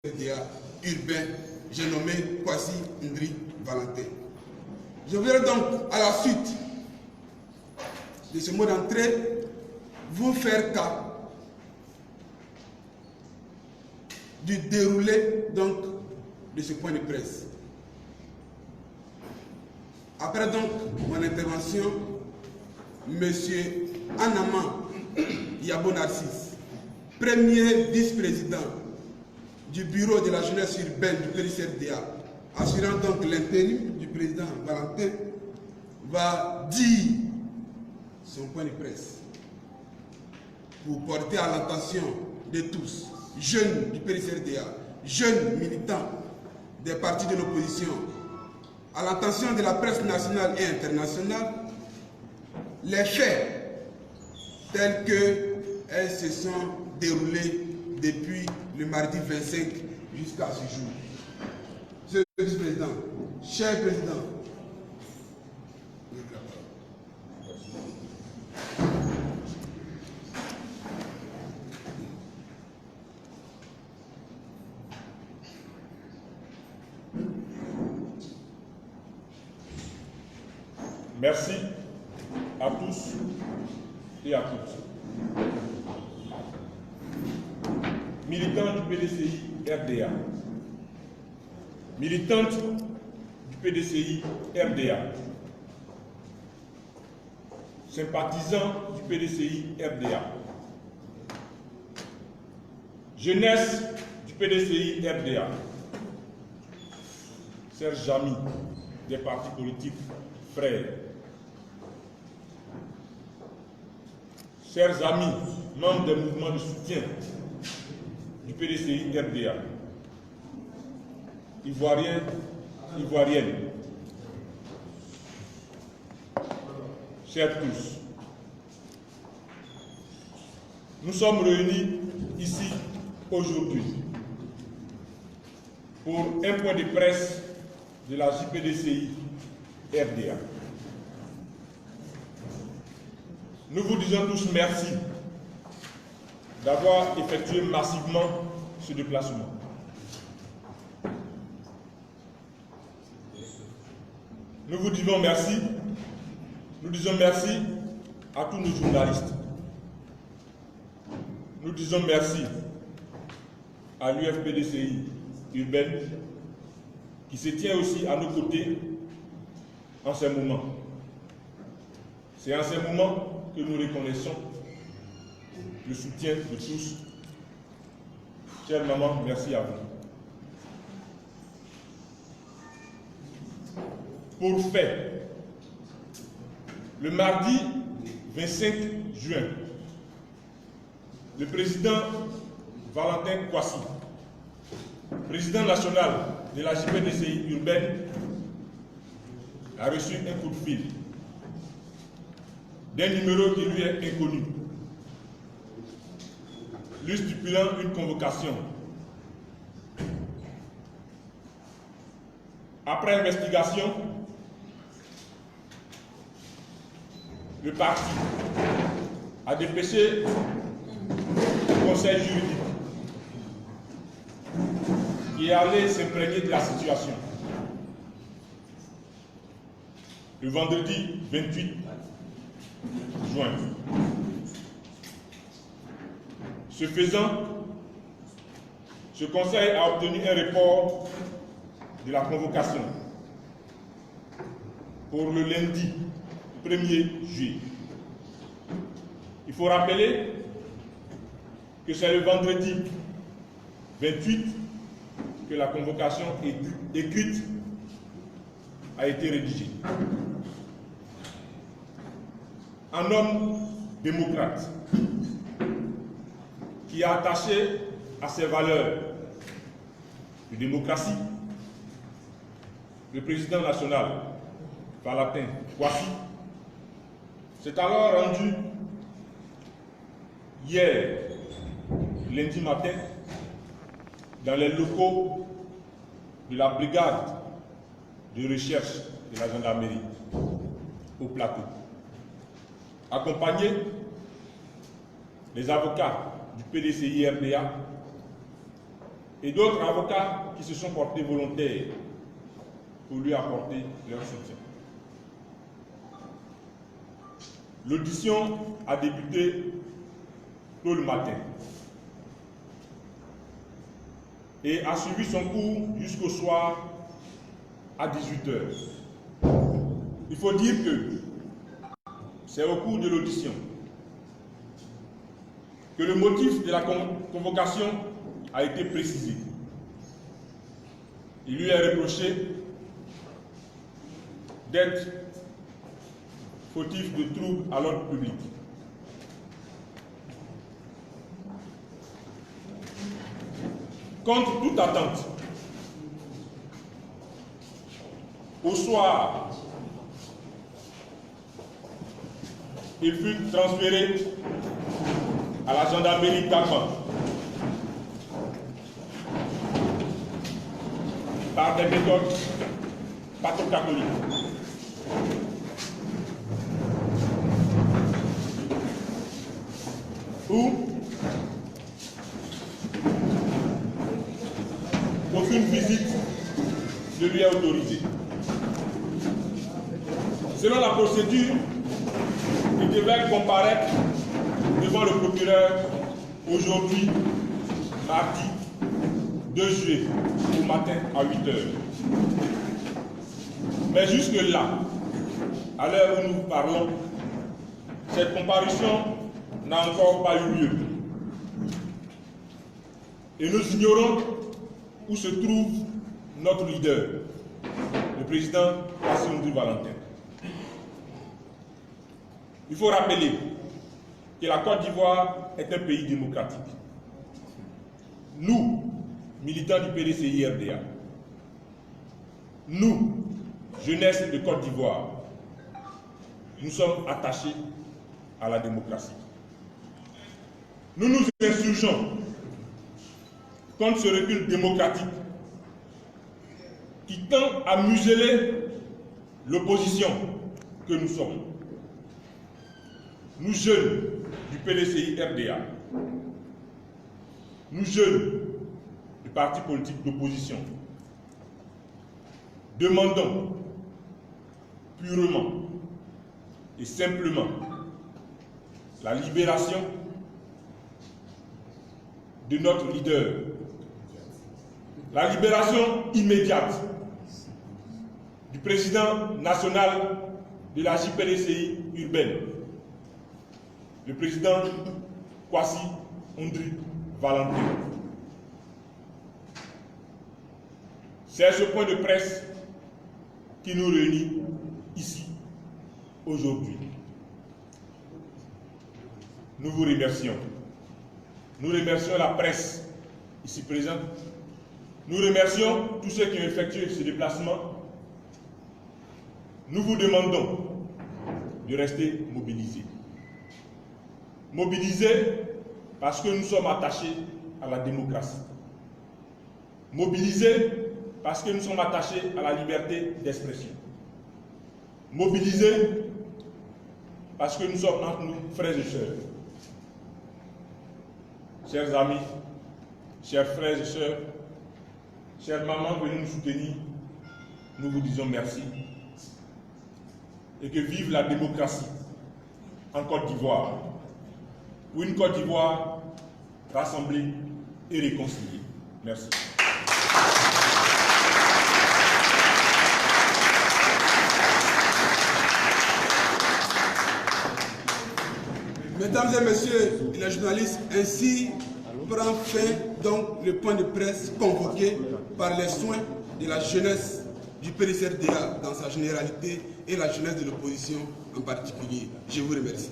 PDCDA urbain, j'ai nommé Kwasi Ndri Valentin. Je voudrais donc, à la suite de ce mot d'entrée, vous faire cas du déroulé donc de ce point de presse. Après donc mon intervention, M. Anama Yabo Narcisse, premier vice-président du bureau de la jeunesse urbaine du PDCDA, assurant donc l'intérim du président Valentin, va dire son point de presse pour porter à l'attention de tous, jeunes du PDCDA, jeunes militants des partis de l'opposition, à l'attention de la presse nationale et internationale, les faits tels qu'elles se sont déroulés depuis le mardi 25 jusqu'à ce jour. Monsieur le vice-président, cher président, merci à tous et à toutes. Militants du PDCI RDA, militantes du PDCI RDA, sympathisants du PDCI RDA, jeunesse du PDCI RDA, chers amis des partis politiques frères, chers amis, membres des mouvements de soutien du PDCI RDA, Ivoiriens, Ivoiriennes, chers tous, nous sommes réunis ici aujourd'hui pour un point de presse de la JPDCI RDA. Nous vous disons tous merci d'avoir effectué massivement ce déplacement. Nous vous disons merci. Nous disons merci à tous nos journalistes. Nous disons merci à l'UFPDCI urbaine qui se tient aussi à nos côtés en ces moments. C'est en ces moments que nous reconnaissons le soutien de tous. Chère maman, merci à vous. Pour fait, le mardi 25 juin, le président Valentin Kwasi, président national de la JPDCI urbaine, a reçu un coup de fil d'un numéro qui lui est inconnu, lui stipulant une convocation. Après investigation, le parti a dépêché le conseil juridique qui est allé s'imprégner de la situation. Le vendredi 28 juin. Ce faisant, ce conseil a obtenu un report de la convocation pour le lundi 1er juillet. Il faut rappeler que c'est le vendredi 28 que la convocation écrite a été rédigée. Un homme démocrate qui a attaché à ses valeurs de démocratie, le président national Valentin Kwasi s'est alors rendu hier, lundi matin, dans les locaux de la brigade de recherche de la gendarmerie au Plateau, accompagné des avocats du PDCI RDA et d'autres avocats qui se sont portés volontaires pour lui apporter leur soutien. L'audition a débuté tôt le matin et a suivi son cours jusqu'au soir à 18 h. Il faut dire que c'est au cours de l'audition que le motif de la convocation a été précisé. Il lui est reproché d'être fautif de troubles à l'ordre public. Contre toute attente, au soir, il fut transféré à la gendarmerie d'Agman par des méthodes patho-catholiques. Où aucune visite ne lui est autorisée. Selon la procédure, il devait comparaître devant le procureur aujourd'hui, mardi 2 juillet, au matin à 8 h. Mais jusque-là, à l'heure où nous parlons, cette comparution n'a encore pas eu lieu. Et nous ignorons où se trouve notre leader, le président Bassirou Valentin. Il faut rappeler que la Côte d'Ivoire est un pays démocratique. Nous, militants du PDCI-RDA, nous, jeunesse de Côte d'Ivoire, nous sommes attachés à la démocratie. Nous nous insurgeons contre ce recul démocratique qui tend à museler l'opposition que nous sommes. Nous jeunes du PDCI-RDA, nous jeunes du parti politique d'opposition, demandons purement et simplement la libération de notre leader, la libération immédiate du président national de la JPDCI urbaine, le président Kwasi Ondri Valentin. C'est ce point de presse qui nous réunit ici, aujourd'hui. Nous vous remercions. Nous remercions la presse ici présente. Nous remercions tous ceux qui ont effectué ce déplacement. Nous vous demandons de rester mobilisés. Mobilisés parce que nous sommes attachés à la démocratie. Mobilisés parce que nous sommes attachés à la liberté d'expression. Mobilisés parce que nous sommes entre nous frères et sœurs. Chers amis, chers frères et sœurs, chères mamans venus nous soutenir, nous vous disons merci. Et que vive la démocratie en Côte d'Ivoire, ou une Côte d'Ivoire rassemblée et réconciliée. Merci. Mesdames et messieurs les journalistes, ainsi prend fin donc le point de presse convoqué par les soins de la jeunesse du PDCI-RDA dans sa généralité et la jeunesse de l'opposition en particulier. Je vous remercie.